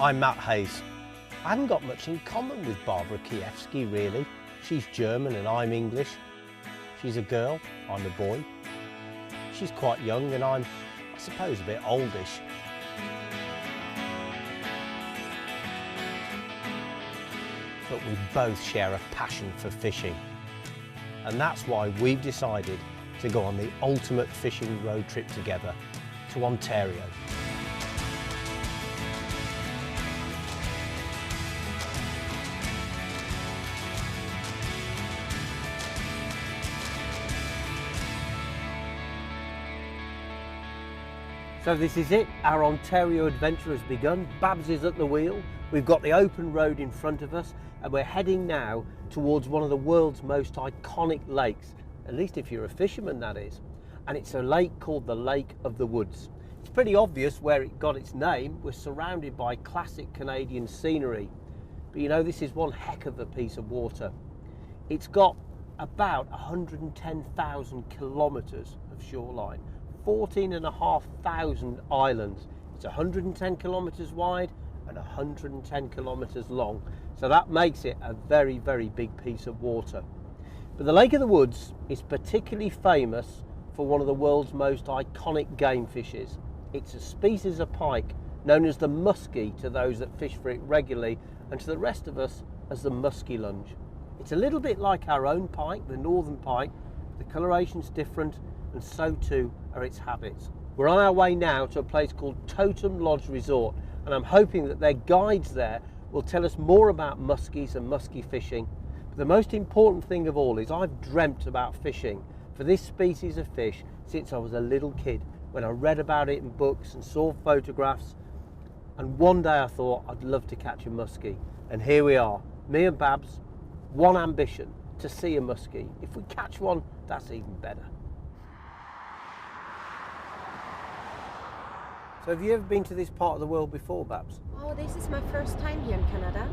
I'm Matt Hayes. I haven't got much in common with Barbara Kiewski, really. She's German and I'm English. She's a girl, I'm a boy. She's quite young and I'm, I suppose, a bit oldish. But we both share a passion for fishing. And that's why we've decided to go on the ultimate fishing road trip together to Ontario. So this is it, our Ontario adventure has begun. Babs is at the wheel, we've got the open road in front of us and we're heading now towards one of the world's most iconic lakes, at least if you're a fisherman that is. And it's a lake called the Lake of the Woods. It's pretty obvious where it got its name. We're surrounded by classic Canadian scenery. But you know, this is one heck of a piece of water. It's got about 110,000 kilometres of shoreline. 14,500 islands. It's 110 kilometres wide and 110 kilometres long. So that makes it a very, very big piece of water. But the Lake of the Woods is particularly famous for one of the world's most iconic game fishes. It's a species of pike known as the muskie to those that fish for it regularly, and to the rest of us as the muskellunge. It's a little bit like our own pike, the northern pike. The coloration's different, and so too are its habits. We're on our way now to a place called Totem Lodge Resort, and I'm hoping that their guides there will tell us more about muskies and muskie fishing. But the most important thing of all is I've dreamt about fishing for this species of fish since I was a little kid, when I read about it in books and saw photographs, and one day I thought I'd love to catch a muskie. And here we are, me and Babs, one ambition, to see a muskie. If we catch one, that's even better. So have you ever been to this part of the world before, Babs? Oh, this is my first time here in Canada.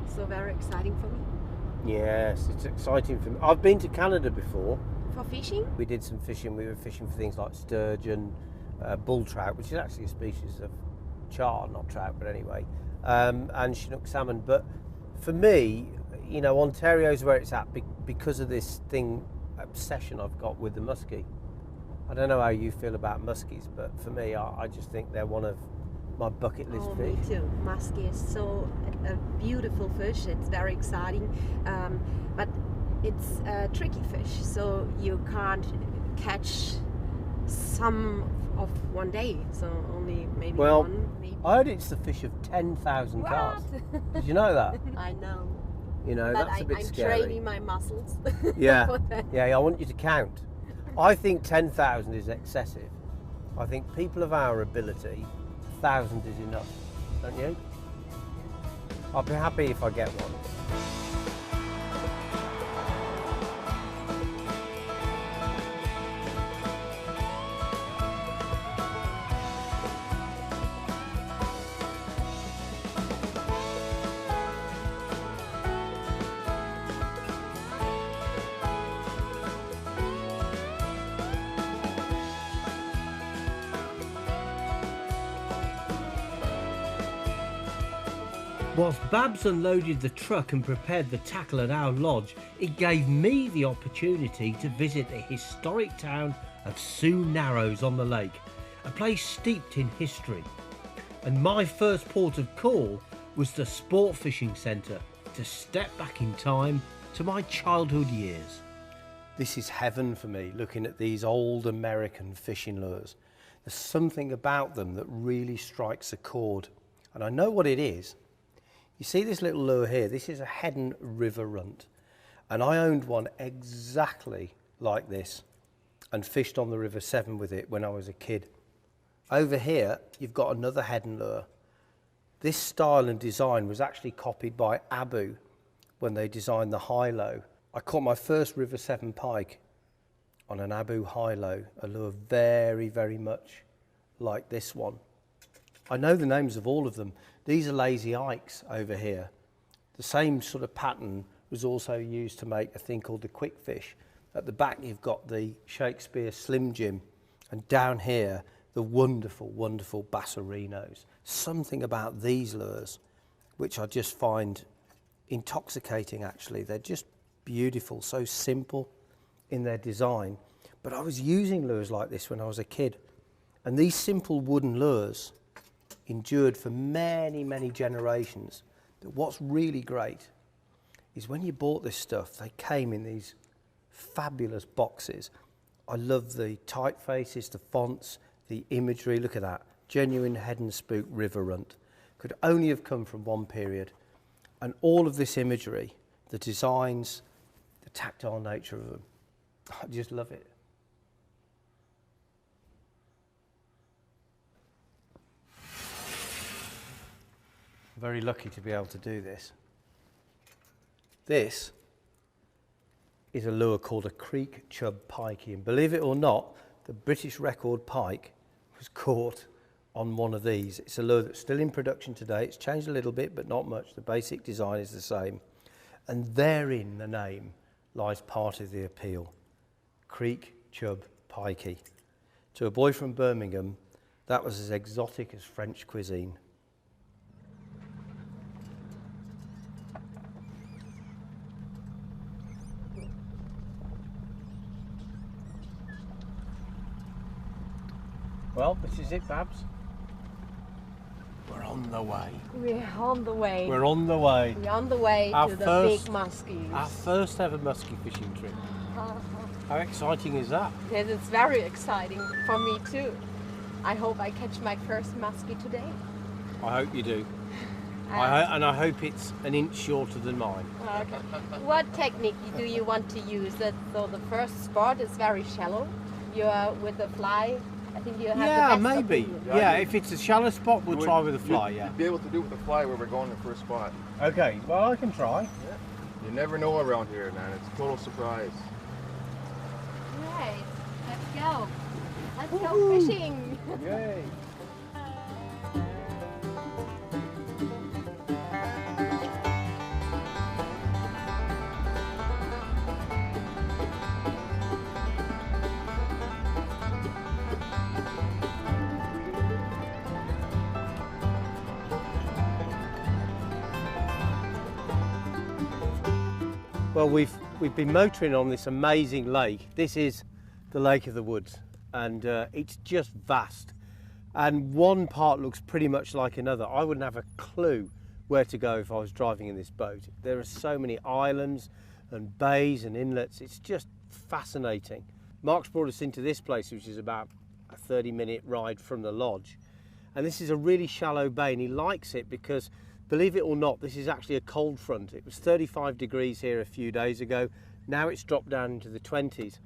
So very exciting for me. Yes, it's exciting for me. I've been to Canada before. For fishing? We did some fishing. We were fishing for things like sturgeon, bull trout, which is actually a species of char, not trout, but anyway, and Chinook salmon. But for me, you know, Ontario's where it's at because of this obsession I've got with the muskie. I don't know how you feel about muskies, but for me, I just think they're one of my bucket list fish. Me too. Muskie is so a beautiful fish. It's very exciting, but it's a tricky fish, so you can't catch some of one day. So only maybe one. Maybe. I heard it's the fish of 10,000 casts. Did you know that? I know. You know, but that's a bit scary. I'm training my muscles. Yeah, yeah. I want you to count. I think 10,000 is excessive. I think people of our ability, 1,000 is enough, don't you? I'll be happy if I get one. Whilst Babs unloaded the truck and prepared the tackle at our lodge, it gave me the opportunity to visit the historic town of Sault Narrows on the lake, a place steeped in history. And my first port of call was the Sport Fishing Centre, to step back in time to my childhood years. This is heaven for me, looking at these old American fishing lures. There's something about them that really strikes a chord, and I know what it is. You see this little lure here? This is a Heddon River Runt, and I owned one exactly like this and fished on the River Severn with it when I was a kid. Over here you've got another Heddon lure. This style and design was actually copied by Abu when they designed the high-low. I caught my first River Severn pike on an Abu high-low, a lure very, very much like this one. I know the names of all of them. These are lazy ikes over here. The same sort of pattern was also used to make a thing called the quick fish. At the back you've got the Shakespeare Slim Jim, and down here the wonderful, wonderful bassarinos. Something about these lures which I just find intoxicating actually. They're just beautiful, so simple in their design. But I was using lures like this when I was a kid, and these simple wooden lures endured for many, many generations. But what's really great is when you bought this stuff, they came in these fabulous boxes. I love the typefaces, the fonts, the imagery. Look at that, genuine head and spook river runt. Could only have come from one period. And all of this imagery, the designs, the tactile nature of them, I just love it. I'm very lucky to be able to do this. This is a lure called a creek chub pikey, and believe it or not, the British record pike was caught on one of these. It's a lure that's still in production today. It's changed a little bit, but not much. The basic design is the same. And therein, the name, lies part of the appeal. Creek chub pikey. To a boy from Birmingham, that was as exotic as French cuisine. Well, this is it, Babs. We're on the way. We're on the way. We're on the way. We're on the way to the big muskies. Our first ever muskie fishing trip. How exciting is that? Yes, it's very exciting for me too. I hope I catch my first muskie today. I hope you do. And I hope it's an inch shorter than mine. Okay. What technique do you want to use? So the first spot is very shallow. You're with the fly. I think you have the best maybe. opinion. Yeah, if it's a shallow spot, we'll try with a fly, You'd be able to do it with the fly where we're going in the first spot. Okay, well, I can try. Yeah. You never know around here, man. It's a total surprise. Right, let's go. Let's go fishing. Yay. Well, we've been motoring on this amazing lake. This is the Lake of the Woods, and it's just vast. And one part looks pretty much like another. I wouldn't have a clue where to go if I was driving in this boat. There are so many islands and bays and inlets. It's just fascinating. Mark's brought us into this place, which is about a 30-minute ride from the lodge. And this is a really shallow bay, and he likes it because, believe it or not, this is actually a cold front. It was 35 degrees here a few days ago. Now it's dropped down into the 20s.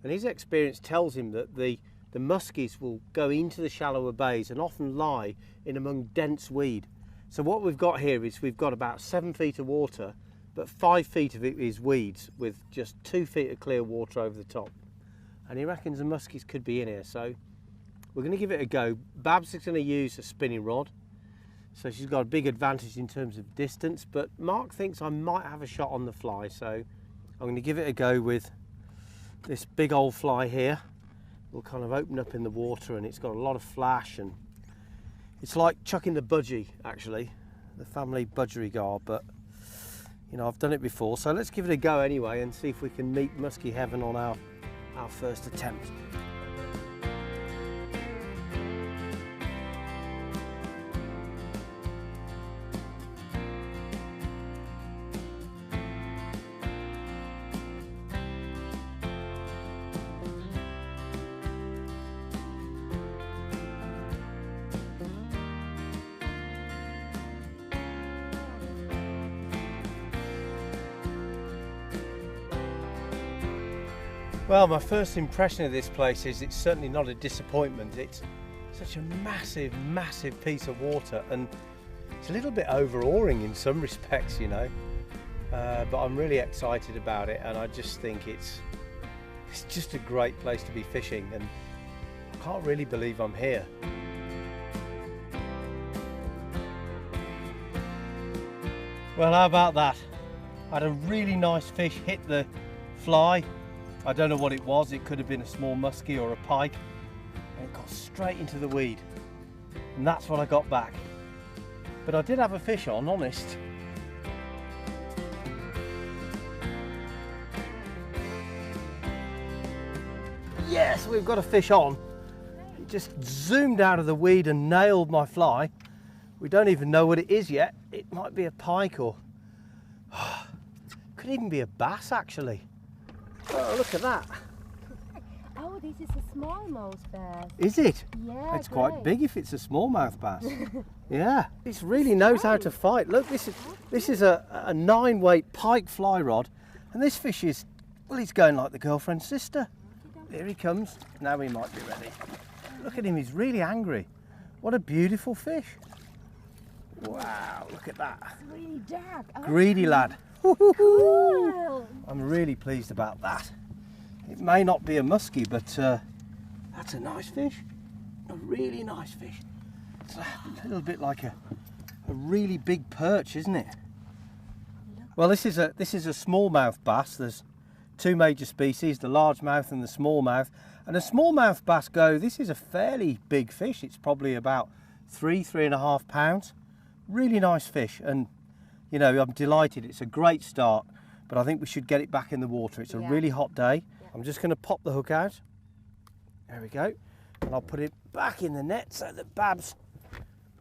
And his experience tells him that the muskies will go into the shallower bays and often lie in among dense weed. So what we've got here is we've got about 7 feet of water, but 5 feet of it is weeds with just 2 feet of clear water over the top. And he reckons the muskies could be in here. So we're going to give it a go. Babs is going to use a spinning rod. So she's got a big advantage in terms of distance, but Mark thinks I might have a shot on the fly, so I'm going to give it a go with this big old fly here. Will kind of open up in the water, and it's got a lot of flash, and it's like chucking the budgie, actually, the family budgerigar, but you know, I've done it before, so let's give it a go anyway and see if we can meet muskie heaven on our first attempt. Well, my first impression of this place is it's certainly not a disappointment. It's such a massive, massive piece of water, and it's a little bit overawing in some respects, you know. But I'm really excited about it, and I just think it's just a great place to be fishing, and I can't really believe I'm here. Well, how about that? I had a really nice fish hit the fly. I don't know what it was. It could have been a small muskie or a pike, and it got straight into the weed. And that's what I got back. But I did have a fish on, honest. Yes, we've got a fish on. It just zoomed out of the weed and nailed my fly. We don't even know what it is yet. It might be a pike or... could even be a bass, actually. Oh, look at that. Oh, this is a smallmouth bass. Is it? Yeah, it's quite big if it's a smallmouth bass. Yeah, it really knows how to fight. Look, this is a 9-weight pike fly rod, and this fish is, well, he's going like the girlfriend's sister. Here he comes. Now he might be ready. Look at him, he's really angry. What a beautiful fish. Wow, look at that. It's really dark. Oh, Greedy lad. cool. I'm really pleased about that. It may not be a muskie, but that's a nice fish. A really nice fish. It's a little bit like a really big perch, isn't it? Well, this is a smallmouth bass. There's two major species, the largemouth and the smallmouth. And a smallmouth bass this is a fairly big fish. It's probably about 3.5 pounds. Really nice fish, and you know, I'm delighted. It's a great start, but I think we should get it back in the water. It's a really hot day. Yeah. I'm just going to pop the hook out. There we go. And I'll put it back in the net so that Babs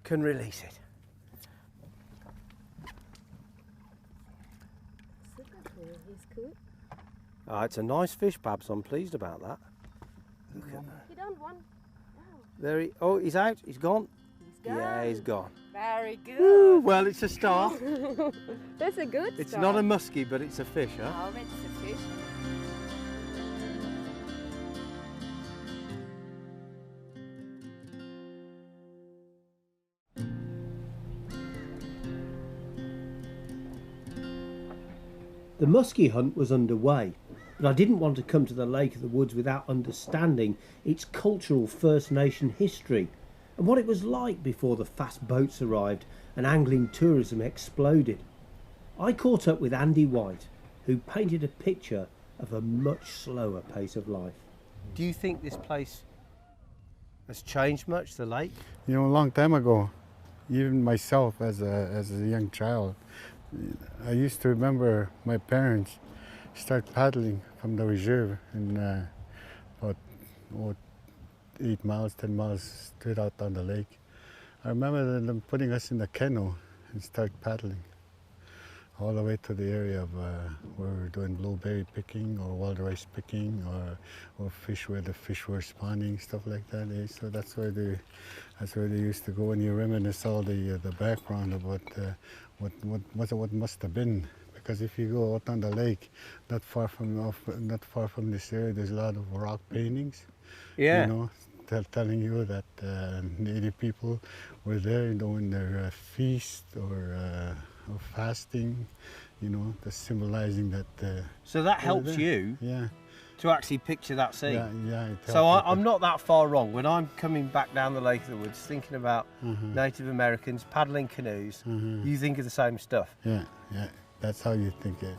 can release it. Oh, it's a nice fish, Babs. I'm pleased about that. Look at that. You don't want... There oh, he's out. He's gone. He's gone. Yeah, he's gone. Very good. Woo, well, it's a start. That's a good start. It's not a muskie, but it's a fish, huh? Oh, it's a fish. The muskie hunt was underway, but I didn't want to come to the Lake of the Woods without understanding its cultural First Nation history and what it was like before the fast boats arrived and angling tourism exploded. I caught up with Andy White, who painted a picture of a much slower pace of life. Do you think this place has changed much, the lake? You know, a long time ago, even myself as a young child, I used to remember my parents start paddling from the reserve in about 8 miles, 10 miles straight out on the lake. I remember them putting us in the canoe and start paddling all the way to the area of where we were doing blueberry picking or wild rice picking or fish where the fish were spawning, stuff like that. Eh? So that's where they used to go, and you reminisce all the background about what must have been. Because if you go out on the lake, not far from this area, there's a lot of rock paintings. Yeah. You know, telling you that native people were there doing their feast or fasting. You know, that's symbolizing that. So that helps you. Yeah. To actually picture that scene. Yeah. So I'm not that far wrong. When I'm coming back down the Lake of the Woods, thinking about Native Americans paddling canoes, you think of the same stuff. Yeah. That's how you think it.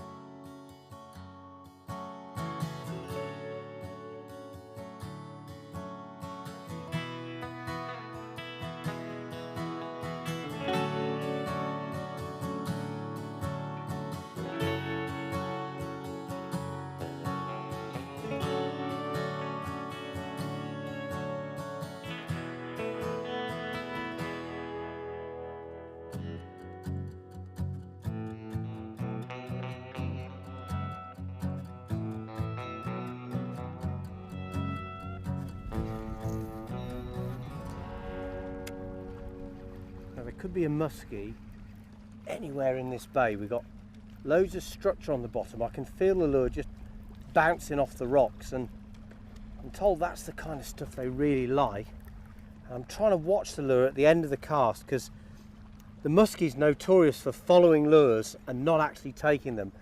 Could be a muskie anywhere in this bay. We've got loads of structure on the bottom. I can feel the lure just bouncing off the rocks, and I'm told that's the kind of stuff they really like. And I'm trying to watch the lure at the end of the cast, because the muskie's notorious for following lures and not actually taking them,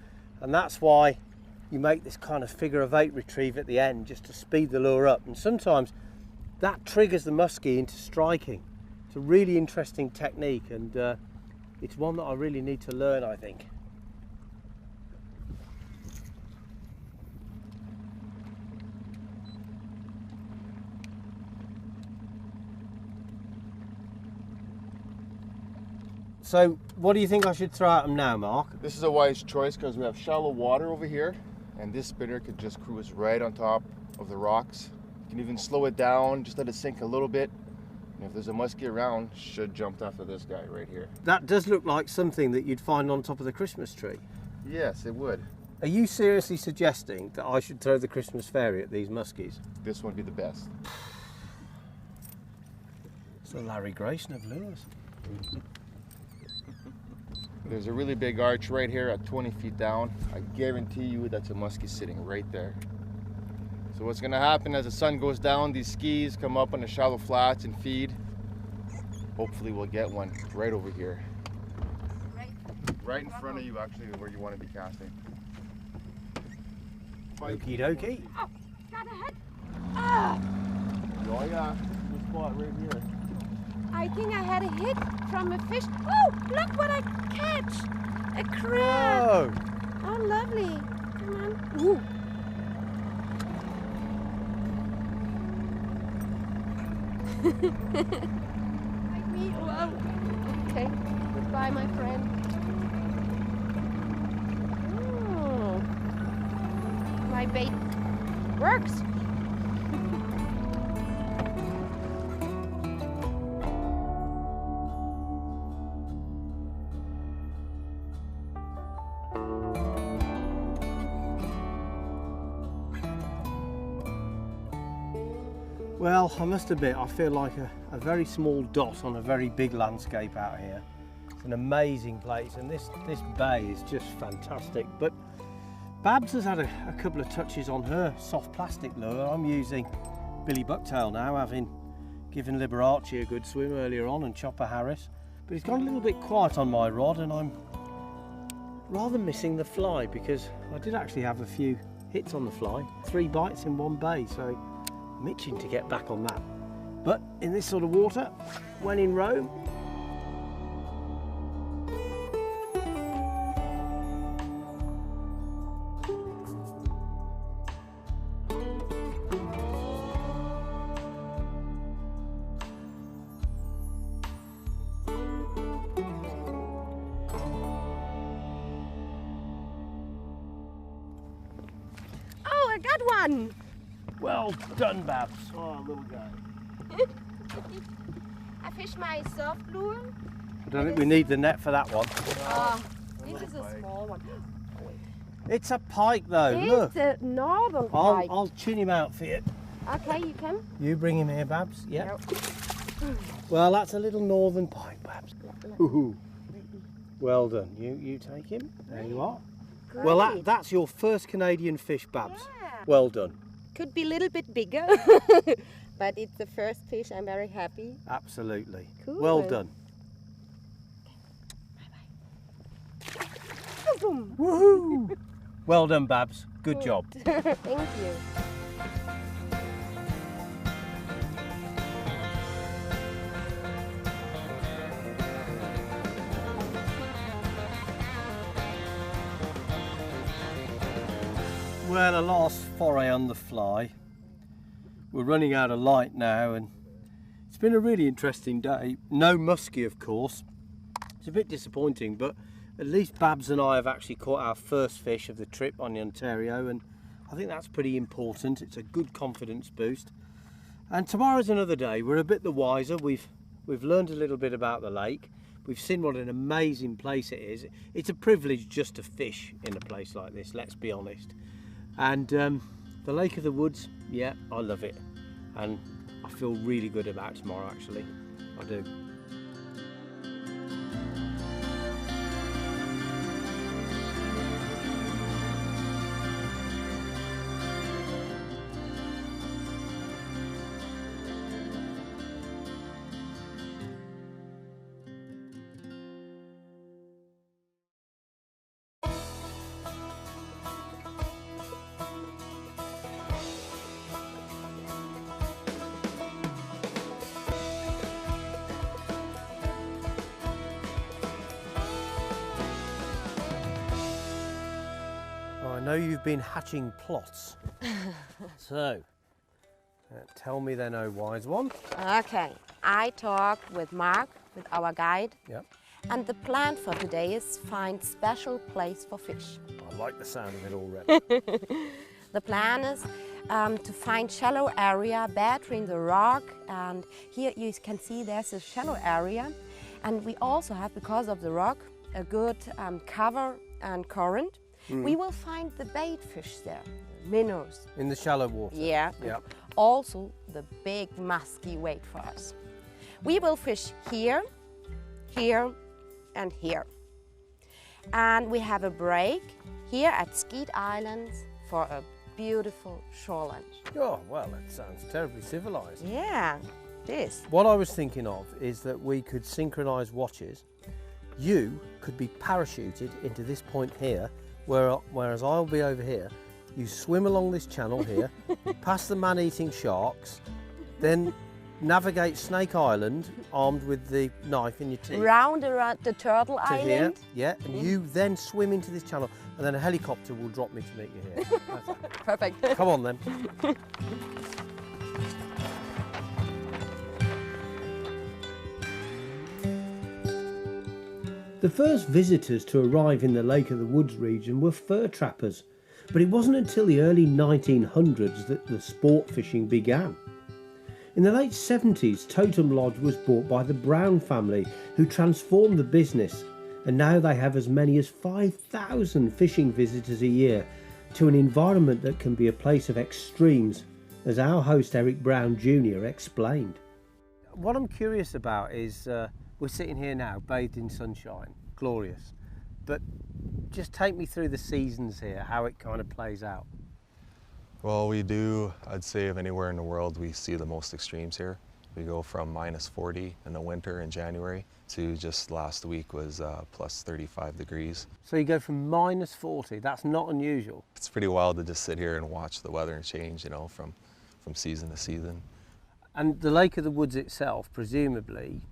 and that's why you make this kind of figure of 8 retrieve at the end just to speed the lure up, and sometimes that triggers the muskie into striking. A really interesting technique, and it's one that I really need to learn, I think. So what do you think I should throw at them now, Mark? This is a wise choice because we have shallow water over here, and this spinner could just cruise right on top of the rocks. You can even slow it down, just let it sink a little bit. And if there's a muskie around, should jump after this guy right here. That does look like something that you'd find on top of the Christmas tree. Yes, it would. Are you seriously suggesting that I should throw the Christmas fairy at these muskies? This one would be the best. It's the Larry Grayson of lures. There's a really big arch right here at 20 feet down. I guarantee you that's a muskie sitting right there. So what's gonna happen as the sun goes down, these skis come up on the shallow flats and feed. Hopefully we'll get one right over here. Right in front of you, actually, where you want to be casting. Okie dokie. Oh, got a head. Ah! Oh yeah, good spot right here. I think I had a hit from a fish. Oh, look what I catch! A crab. Oh, lovely. Come on. Ooh. Like me. Whoa. Okay. Goodbye, my friend. Oh. My bait works. Well, I must admit, I feel like a very small dot on a very big landscape out here. It's an amazing place, and this bay is just fantastic. But Babs has had a couple of touches on her soft plastic lure. I'm using Billy Bucktail now, having given Liberace a good swim earlier on and Chopper Harris. But he's gone a little bit quiet on my rod, and I'm rather missing the fly, because I did actually have a few hits on the fly, 3 bites in one bay, so I'm itching to get back on that. But in this sort of water, when in Rome, Oh, I got one. well done, Babs. Oh, little guy. I fished my soft lure. I don't think we need the net for that one. Oh, this is a small one. It's a pike though, look. It's a northern pike. I'll tune him out for you. Okay, you can. You bring him here, Babs. Yeah. Yep. Well, that's a little northern pike, Babs. Ooh. Well done. You take him. There you are. Great. Well, that's your first Canadian fish, Babs. Yeah. Well done. Could be a little bit bigger, but it's the first fish. I'm very happy. Absolutely. Cool. Well done. Boom. Woohoo! Well done, Babs. Good job. Thank you. Well, a last foray on the fly. We're running out of light now, and it's been a really interesting day. No muskie, of course. It's a bit disappointing, but at least Babs and I have actually caught our first fish of the trip on the Ontario, and I think that's pretty important. It's a good confidence boost. And tomorrow's another day. We're a bit the wiser. We've learned a little bit about the lake. We've seen what an amazing place it is. It's a privilege just to fish in a place like this, let's be honest. And the Lake of the Woods, yeah, I love it. And I feel really good about tomorrow, actually. I do. I know you've been hatching plots. So, tell me then, oh wise one. Okay, I talked with Mark, with our guide, Yep. And the plan for today is find special place for fish. I like the sound of it already. The plan is to find shallow area, better in the rock, and here you can see there's a shallow area, and we also have, because of the rock, a good cover and current. We will find the bait fish there, minnows. In the shallow water? Yeah. Yep. Also the big muskie wait for us. We will fish here, here and here. And we have a break here at Skeet Islands for a beautiful shore lunch. Oh, well, that sounds terribly civilised. Yeah, this. What I was thinking of is that we could synchronise watches. You could be parachuted into this point here, whereas I'll be over here. You swim along this channel here, past the man-eating sharks, then navigate Snake Island armed with the knife in your teeth. Round around the Turtle To Island. here, yeah, and you then swim into this channel, and then a helicopter will drop me to meet you here. Perfect. Come on then. The first visitors to arrive in the Lake of the Woods region were fur trappers, but it wasn't until the early 1900s that the sport fishing began. In the late 70s, Totem Lodge was bought by the Brown family, who transformed the business, and now they have as many as 5,000 fishing visitors a year to an environment that can be a place of extremes, as our host Eric Brown Jr. explained. What I'm curious about is we're sitting here now, bathed in sunshine, glorious, but just take me through the seasons here, how it kind of plays out. Well, we do, I'd say, of anywhere in the world, we see the most extremes here. We go from -40 in the winter in January to just last week was plus 35 degrees. So you go from -40, that's not unusual. It's pretty wild to just sit here and watch the weather change, you know, from season to season. And the Lake of the Woods itself, presumably,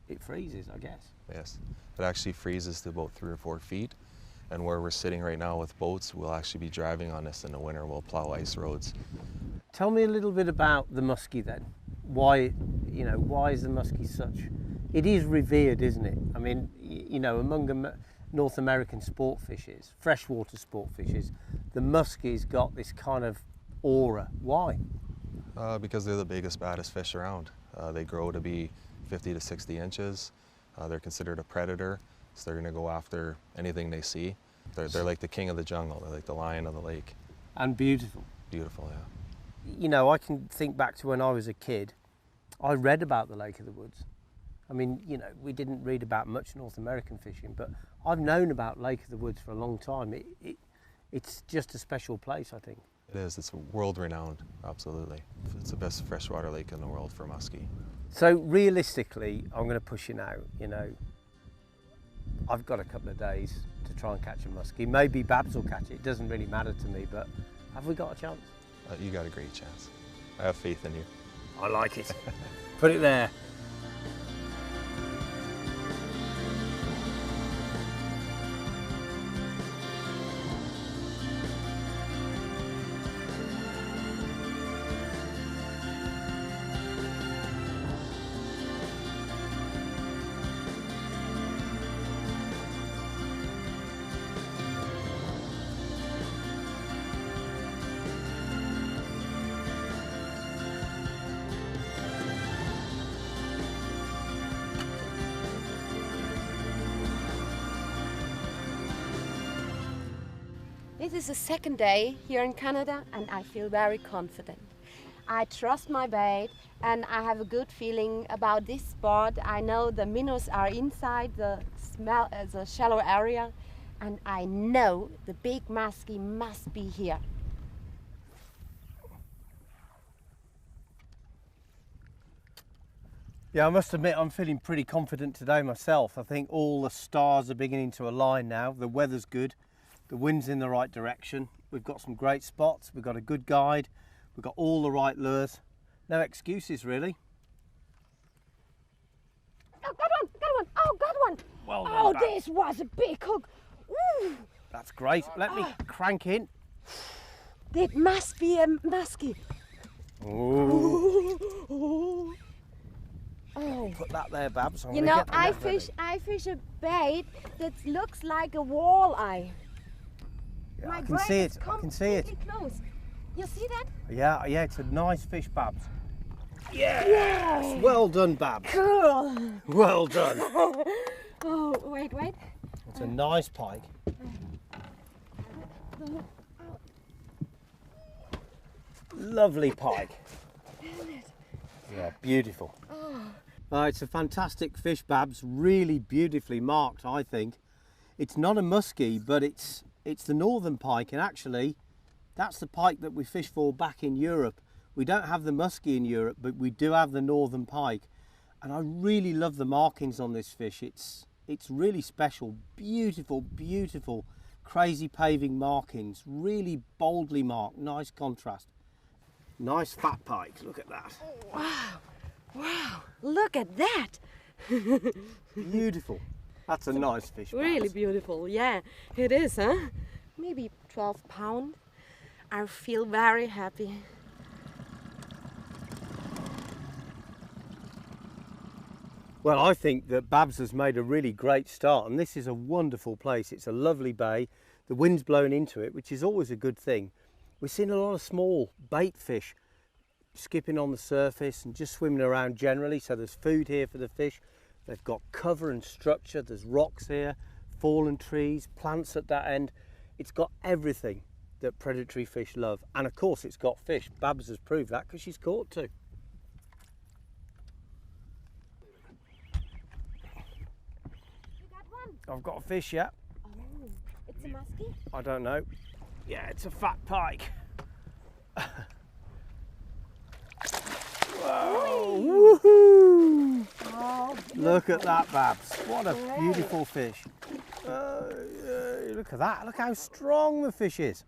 it freezes, I guess. Yes, it actually freezes to about 3 or 4 feet. And where we're sitting right now with boats, we'll actually be driving on this in the winter. We'll plow ice roads. Tell me a little bit about the muskie then. Why is the muskie such? It is revered, isn't it? I mean, you know, among North American sport fishes, freshwater sport fishes, the muskie's got this kind of aura. Why? Because they're the biggest, baddest fish around. They grow to be 50 to 60 inches. They're considered a predator, so they're going to go after anything they see. They're like the king of the jungle. They're like the lion of the lake. And beautiful. Beautiful, yeah. You know, I can think back to when I was a kid. I read about the Lake of the Woods. I mean, you know, we didn't read about much North American fishing, but I've known about Lake of the Woods for a long time. It's just a special place, I think. It is. It's world-renowned, absolutely. It's the best freshwater lake in the world for muskie. So realistically, I'm going to push you now, you know. I've got a couple of days to try and catch a muskie. Maybe Babs will catch it. It doesn't really matter to me, but have we got a chance? You got a great chance. I have faith in you. I like it. Put it there. This is the second day here in Canada and I feel very confident. I trust my bait and I have a good feeling about this spot. I know the minnows are inside the shallow area and I know the big muskie must be here. Yeah, I must admit I'm feeling pretty confident today myself. I think all the stars are beginning to align now. The weather's good. The wind's in the right direction. We've got some great spots. We've got a good guide. We've got all the right lures. No excuses, really. Oh, got one! Oh, got one! Well done, oh, Babs. this was a big hook. Ooh. That's great. Let me crank in. It must be a muskie. Ooh. Oh. Put that there, Babs. I'm You gonna know, get the net ready. I fish a bait that looks like a walleye. Yeah, My I can brain see is it. I can see it. completely close. You see that? Yeah, it's a nice fish, Babs. Yes! Yay! Well done, Babs. Cool. Well done. Oh, wait. It's a nice pike. Lovely pike. Yeah, beautiful. It's a fantastic fish, Babs. Really beautifully marked, I think. It's not a muskie, but it's the northern pike, and actually that's the pike that we fish for back in Europe. We don't have the muskie in Europe, but we do have the northern pike, and I really love the markings on this fish. It's really special. Beautiful crazy paving markings, really boldly marked. Nice contrast. Nice fat pike, look at that. Wow, look at that. Beautiful. That's a nice fish, Babs. Really beautiful, yeah, it is, huh? Maybe 12 pounds. I feel very happy. Well, I think that Babs has made a really great start, and this is a wonderful place. It's a lovely bay. The wind's blowing into it, which is always a good thing. We've seen a lot of small bait fish skipping on the surface and just swimming around generally, so there's food here for the fish. They've got cover and structure. There's rocks here, fallen trees, plants at that end. It's got everything that predatory fish love, and of course it's got fish. Babs has proved that because she's caught two. You got one? I've got a fish, yeah. Oh, it's a muskie? I don't know. Yeah, it's a fat pike. Whoa! Woohoo! Oh, Look at that, Babs. What a beautiful fish. Look at that. Look how strong the fish is.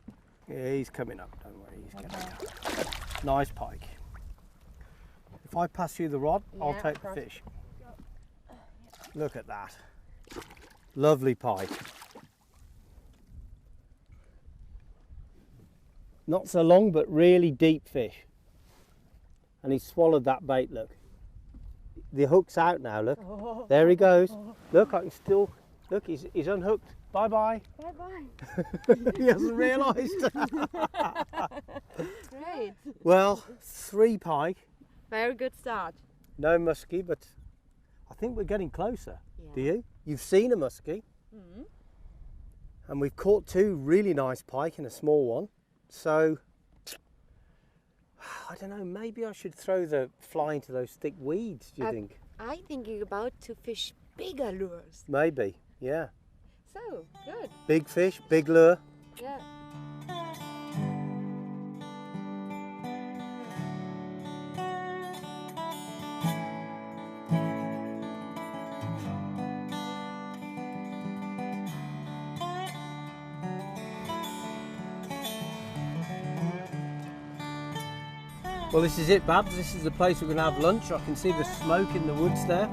Yeah, he's coming up. Don't worry, he's coming up. Nice pike. If I pass you the rod, I'll Yeah, take of the course. fish. Look at that. Lovely pike. Not so long, but really deep fish. And he's swallowed that bait, look. The hook's out now, look. Oh. There he goes. Look, I can still, look, he's unhooked. Bye-bye. Bye-bye. He hasn't realised. Great. Well, 3 pike, Very good start. no muskie, but I think we're getting closer. Yeah. Do you? You've seen a muskie. Mm-hmm. And we've caught 2 really nice pike and a small one. So, I don't know, maybe I should throw the fly into those thick weeds, do you think? I'm thinking about to fish bigger lures. Maybe, yeah. So, good. Big fish, big lure. Yeah. Well, this is it, Babs. This is the place we're going to have lunch. I can see the smoke in the woods there.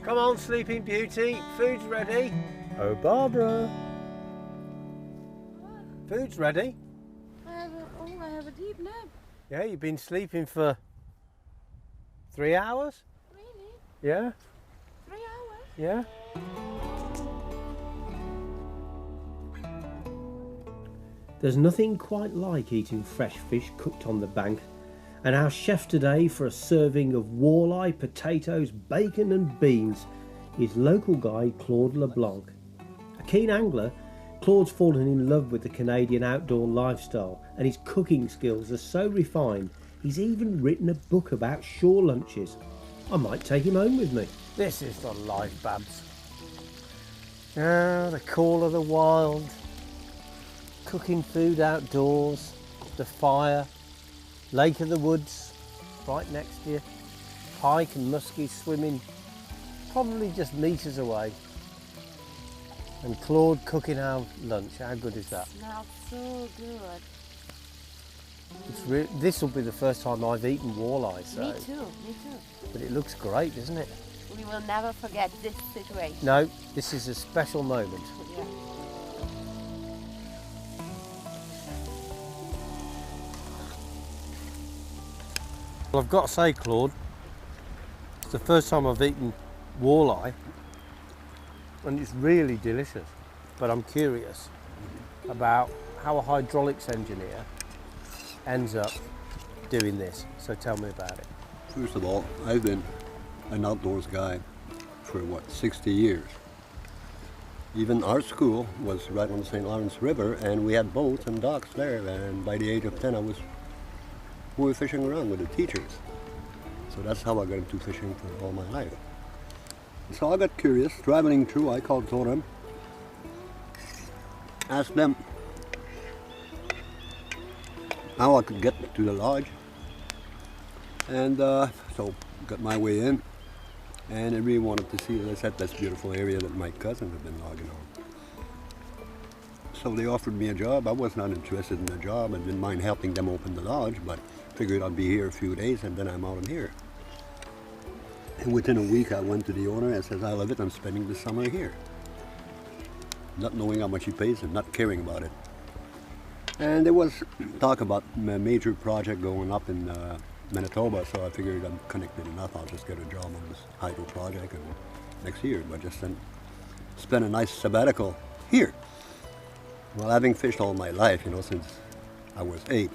Come on, Sleeping Beauty, food's ready. Oh, Barbara. Food's ready. I have a deep nap. Yeah, you've been sleeping for 3 hours? Really? Yeah, 3 hours? yeah. There's nothing quite like eating fresh fish cooked on the bank. And our chef today, for a serving of walleye, potatoes, bacon and beans, is local guide Claude LeBlanc. A keen angler, Claude's fallen in love with the Canadian outdoor lifestyle, and his cooking skills are so refined, he's even written a book about shore lunches. I might take him home with me. This is the life, Babs. Ah, the call of the wild. Cooking food outdoors, the fire, lake of the woods, right next to you. Pike and muskies swimming probably just meters away. And Claude cooking our lunch. How good is that? Smells so good. This will be the first time I've eaten walleye, so. Me too. But it looks great, doesn't it? We will never forget this situation. No, this is a special moment. Yeah. Well, I've got to say, Claude, it's the first time I've eaten walleye, and it's really delicious. But I'm curious about how a hydraulics engineer ends up doing this. So tell me about it. First of all, I've been an outdoors guy for 60 years. Even our school was right on the St. Lawrence River, and we had boats and docks there, and by the age of 10 we were fishing around with the teachers. So that's how I got into fishing for all my life. So I got curious, traveling through, I called Totem, asked them how I could get to the lodge, and so got my way in, and I really wanted to see, as I said, this beautiful area that my cousins have been logging on. So they offered me a job. I was not interested in the job. I didn't mind helping them open the lodge, but figured I'd be here a few days and then I'm out of here. And within a week I went to the owner and says, I love it, I'm spending the summer here. Not knowing how much he pays and not caring about it. And there was talk about a major project going up in Manitoba, so I figured I'm connected enough, I'll just get a job on this hydro project and next year, but just then spend a nice sabbatical here. Well, having fished all my life, since I was 8,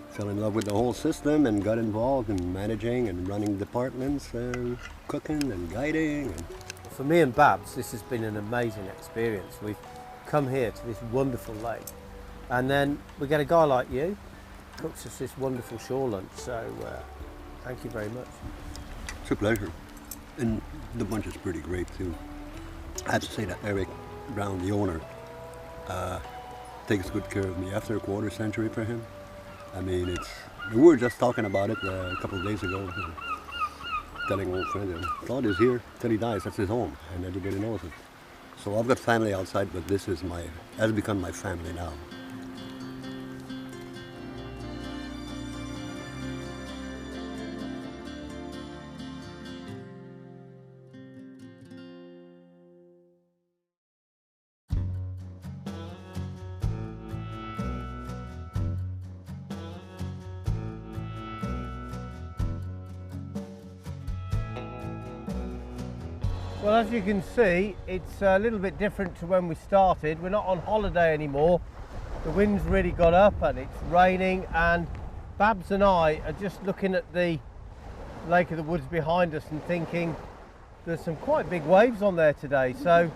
fell in love with the whole system and got involved in managing and running departments and cooking and guiding. For me and Babs, this has been an amazing experience. We've come here to this wonderful lake, and then we get a guy like you, cooks us this wonderful shore lunch, so thank you very much. It's a pleasure. And the bunch is pretty great too. I have to say that Eric Brown, the owner, takes good care of me. After a quarter century for him, I mean, we were just talking about it a couple of days ago, telling old friends, Claude is here till he dies, that's his home, and everybody knows it. So I've got family outside, but this is has become my family now. Well, as you can see, it's a little bit different to when we started. We're not on holiday anymore. The wind's really got up and it's raining, and Babs and I are just looking at the Lake of the Woods behind us and thinking there's some quite big waves on there today, so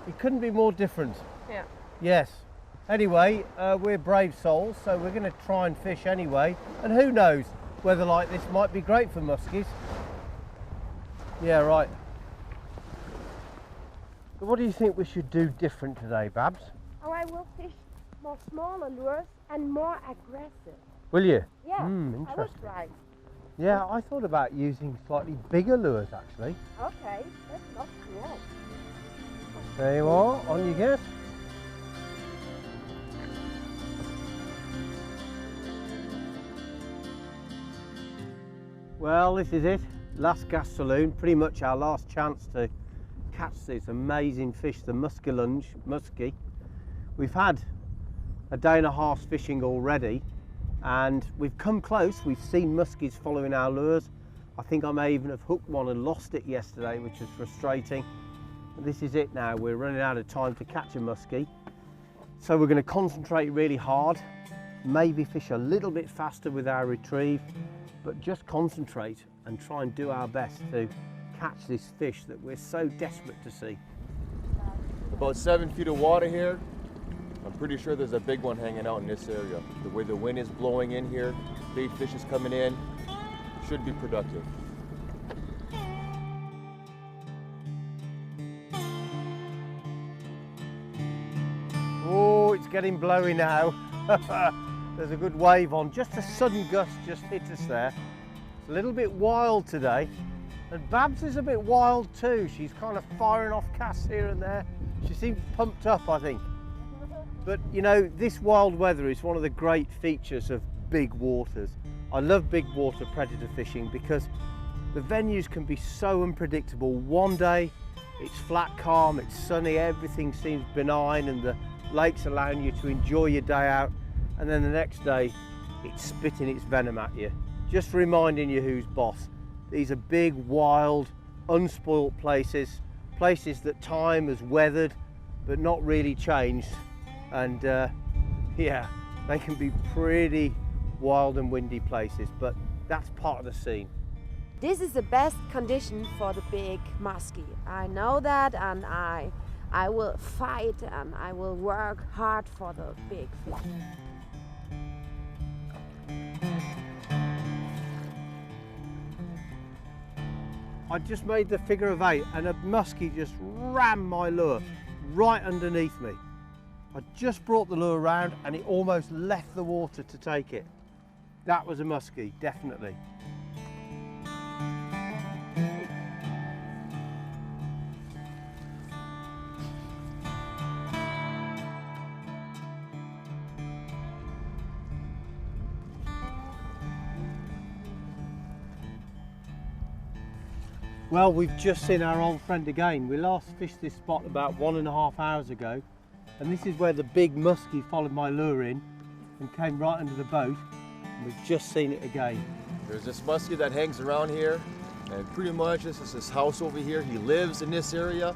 it couldn't be more different. Yeah. Yes. Anyway, we're brave souls, so we're going to try and fish anyway, and who knows, weather like this might be great for muskies. Yeah, right. So what do you think we should do different today, Babs? Oh, I will fish more smaller lures and more aggressive. Will you? Yeah, I was interesting. right. Yeah, I thought about using slightly bigger lures actually. Okay, that's not cool. There you are, on you get. Well, this is it. Last gas saloon, pretty much our last chance to catch this amazing fish, the muskellunge, muskie. We've had a day and a half's fishing already, and we've come close. We've seen muskies following our lures. I think I may even have hooked one and lost it yesterday, which was frustrating. But this is it now. We're running out of time to catch a muskie. So we're going to concentrate really hard, maybe fish a little bit faster with our retrieve, but just concentrate and try and do our best to catch this fish that we're so desperate to see. About 7 feet of water here. I'm pretty sure there's a big one hanging out in this area. The way the wind is blowing in here, bait fish is coming in, should be productive. getting blowy now. There's a good wave on. Just a sudden gust just hit us there. It's a little bit wild today. And Babs is a bit wild too. She's kind of firing off casts here and there. She seems pumped up, I think. But you know, this wild weather is one of the great features of big waters. I love big water predator fishing because the venues can be so unpredictable. One day it's flat calm, it's sunny, everything seems benign and the lake's allowing you to enjoy your day out, and then the next day it's spitting its venom at you, just reminding you who's boss. These are big, wild, unspoilt places that time has weathered but not really changed, and yeah, they can be pretty wild and windy places, but that's part of the scene. This is the best condition for the big muskie. I know that, and I will fight and I will work hard for the big fish. I just made the figure of 8 and a muskie just rammed my lure right underneath me. I just brought the lure around and it almost left the water to take it. That was a muskie, definitely. Well, we've just seen our old friend again. We last fished this spot about 1.5 hours ago, and this is where the big muskie followed my lure in and came right under the boat, and we've just seen it again. There's this muskie that hangs around here, and pretty much this is his house over here. He lives in this area,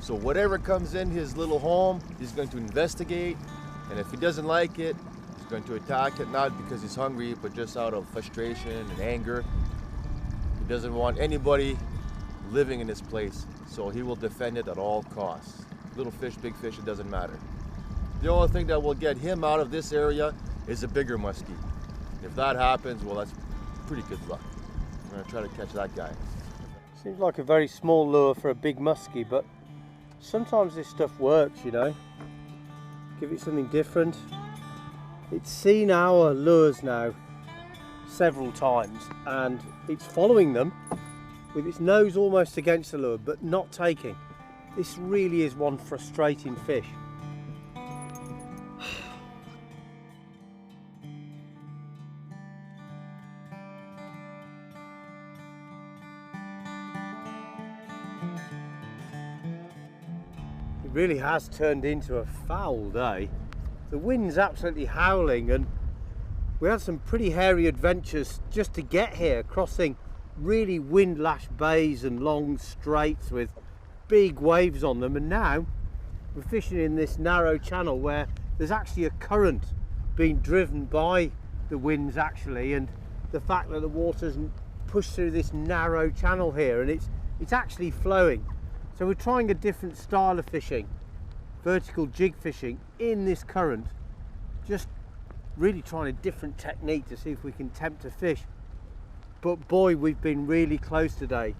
so whatever comes in his little home, he's going to investigate, and if he doesn't like it, he's going to attack it, not because he's hungry, but just out of frustration and anger. He doesn't want anybody living in this place, so he will defend it at all costs. Little fish, big fish, it doesn't matter. The only thing that will get him out of this area is a bigger muskie. If that happens, well, that's pretty good luck. I'm gonna try to catch that guy. Seems like a very small lure for a big muskie, but sometimes this stuff works, you know. Give it something different. It's seen our lures now several times, and it's following them with its nose almost against the lure, but not taking. This really is one frustrating fish. It really has turned into a foul day. The wind's absolutely howling, and we had some pretty hairy adventures just to get here, crossing really wind-lashed bays and long straits with big waves on them, and now we're fishing in this narrow channel where there's actually a current being driven by the winds actually, and the fact that the water's pushed through this narrow channel here and it's actually flowing. So we're trying a different style of fishing, vertical jig fishing in this current, just really trying a different technique to see if we can tempt a fish. But boy, we've been really close today.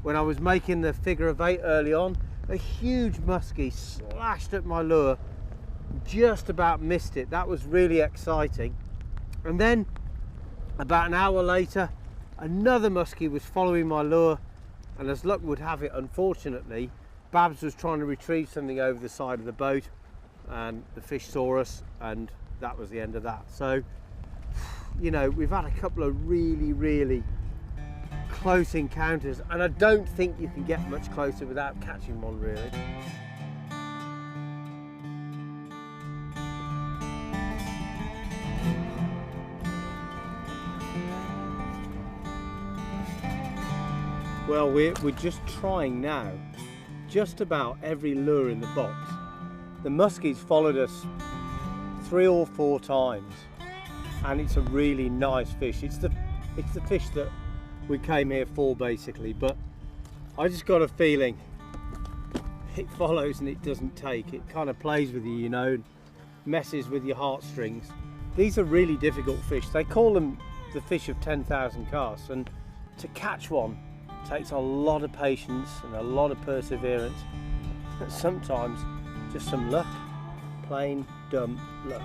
When I was making the figure of 8 early on, a huge muskie slashed at my lure, just about missed it. That was really exciting. And then about an hour later, another muskie was following my lure, and as luck would have it, unfortunately, Babs was trying to retrieve something over the side of the boat, and the fish saw us, and that was the end of that. So, you know, we've had a couple of really close encounters, and I don't think you can get much closer without catching one, really. Well, we're just trying now just about every lure in the box. The muskie's followed us 3 or 4 times, and it's a really nice fish. It's the fish that we came here for, basically, but I just got a feeling it follows and it doesn't take. It kind of plays with you, you know, messes with your heartstrings. These are really difficult fish. They call them the fish of 10,000 casts, and to catch one takes a lot of patience and a lot of perseverance, and sometimes just some luck. plain dumb luck.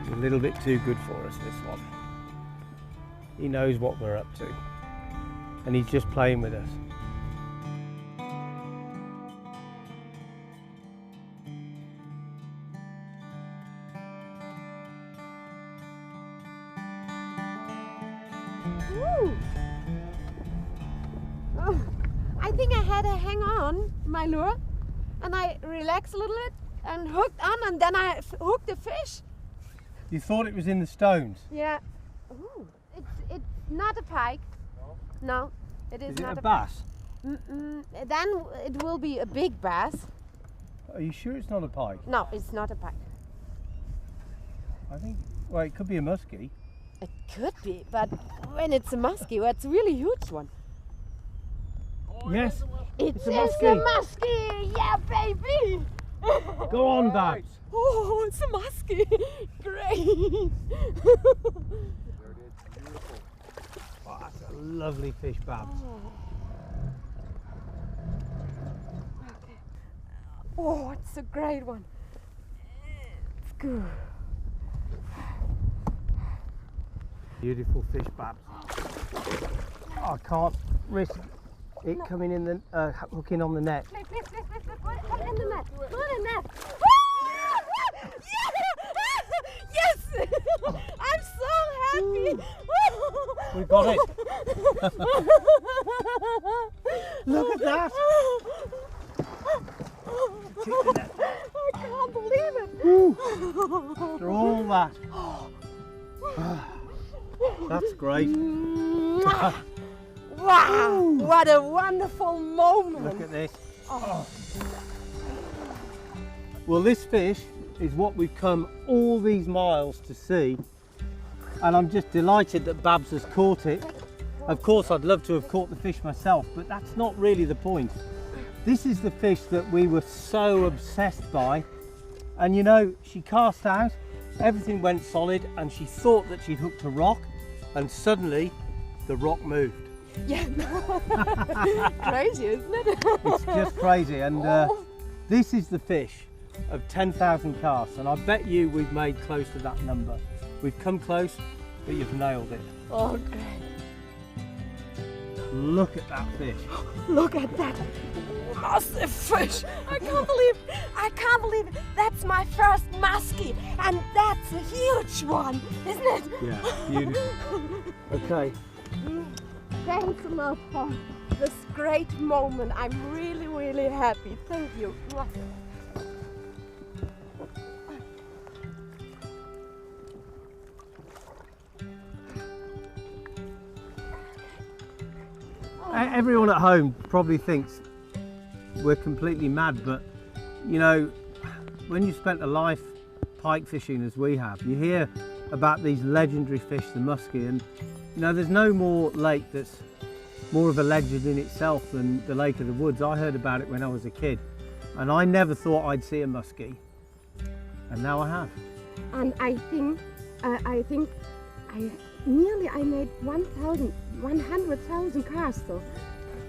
He's a little bit too good for us, this one. He knows what we're up to, and he's just playing with us. Woo. Oh, I think I had to hang on my lure, and I relaxed a little bit and hooked on, and then I hooked the fish. You thought it was in the stones? Yeah. Ooh, it's not a pike. No, it is not a bass? Then it will be a big bass. Are you sure it's not a pike? No, it's not a pike. I think, well, it could be a muskie. It could be, but when it's a muskie, well, it's a really huge one. Yes, It's a a muskie. muskie, yeah, baby. Go on, Babs. Oh, it's a muskie. Great. Oh, that's a lovely fish, Babs. Okay. Oh, it's a great one. It's good. Beautiful fish, Babs. Oh, I can't risk it coming in the hooking on the net. Please, please, please, please, put it in the net. Put it in the net. Yes! I'm so happy. We got it. Look at that. I can't believe it. Woo. After all that. That's great. Wow, what a wonderful moment. Look at this. Oh. Well, this fish is what we've come all these miles to see, and I'm just delighted that Babs has caught it. Of course, I'd love to have caught the fish myself, but that's not really the point. This is the fish that we were so obsessed by, and you know, she cast out, everything went solid, and she thought that she'd hooked a rock, and suddenly the rock moved. Yeah, crazy, isn't it? It's just crazy, and this is the fish of 10,000 casts, and I bet you we've made close to that number. We've come close, but you've nailed it. Oh, great. Look at that fish. Look at that massive fish. I can't believe it. That's my first muskie, and that's a huge one, isn't it? Yeah, beautiful. Okay. Thanks a lot for this great moment. I'm really, really happy. Thank you. Everyone at home probably thinks we're completely mad, but you know, when you've spent a life pike fishing as we have, you hear about these legendary fish, the muskie, and you know, there's no more lake that's more of a legend in itself than the Lake of the Woods. I heard about it when I was a kid, and I never thought I'd see a muskie, and now I have. And I think I made 100,000 casts. So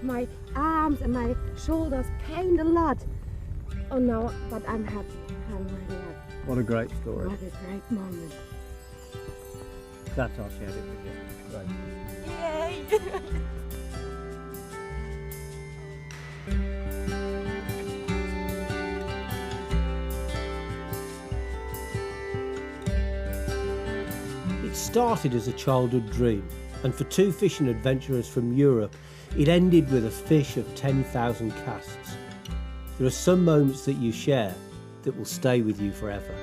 my arms and my shoulders pain a lot. Oh no, but I'm happy. I'm really happy. What a great story. What a great moment. That's how I shared it with you. Great. Yay! It started as a childhood dream, and for two fishing adventurers from Europe, it ended with a fish of 10,000 casts. There are some moments that you share that will stay with you forever.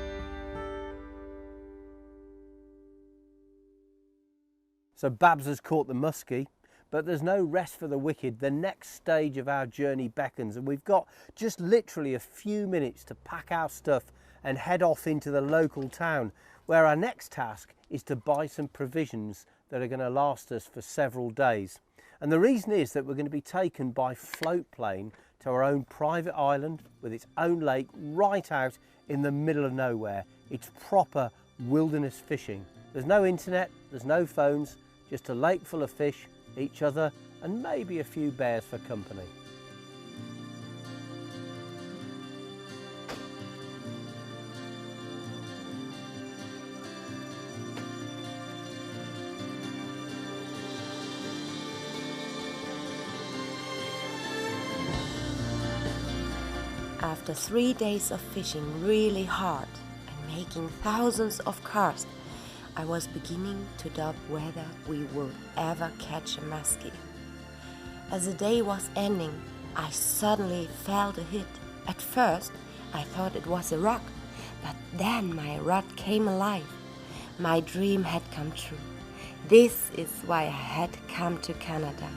So Babs has caught the muskie, but there's no rest for the wicked. The next stage of our journey beckons, and we've got just literally a few minutes to pack our stuff and head off into the local town, where our next task is to buy some provisions that are going to last us for several days. And the reason is that we're going to be taken by float plane to our own private island with its own lake right out in the middle of nowhere. It's proper wilderness fishing. There's no internet, there's no phones, just a lake full of fish, each other, and maybe a few bears for company. After 3 days of fishing really hard and making thousands of casts, I was beginning to doubt whether we would ever catch a muskie. As the day was ending, I suddenly felt a hit. At first, I thought it was a rock, but then my rod came alive. My dream had come true. This is why I had come to Canada.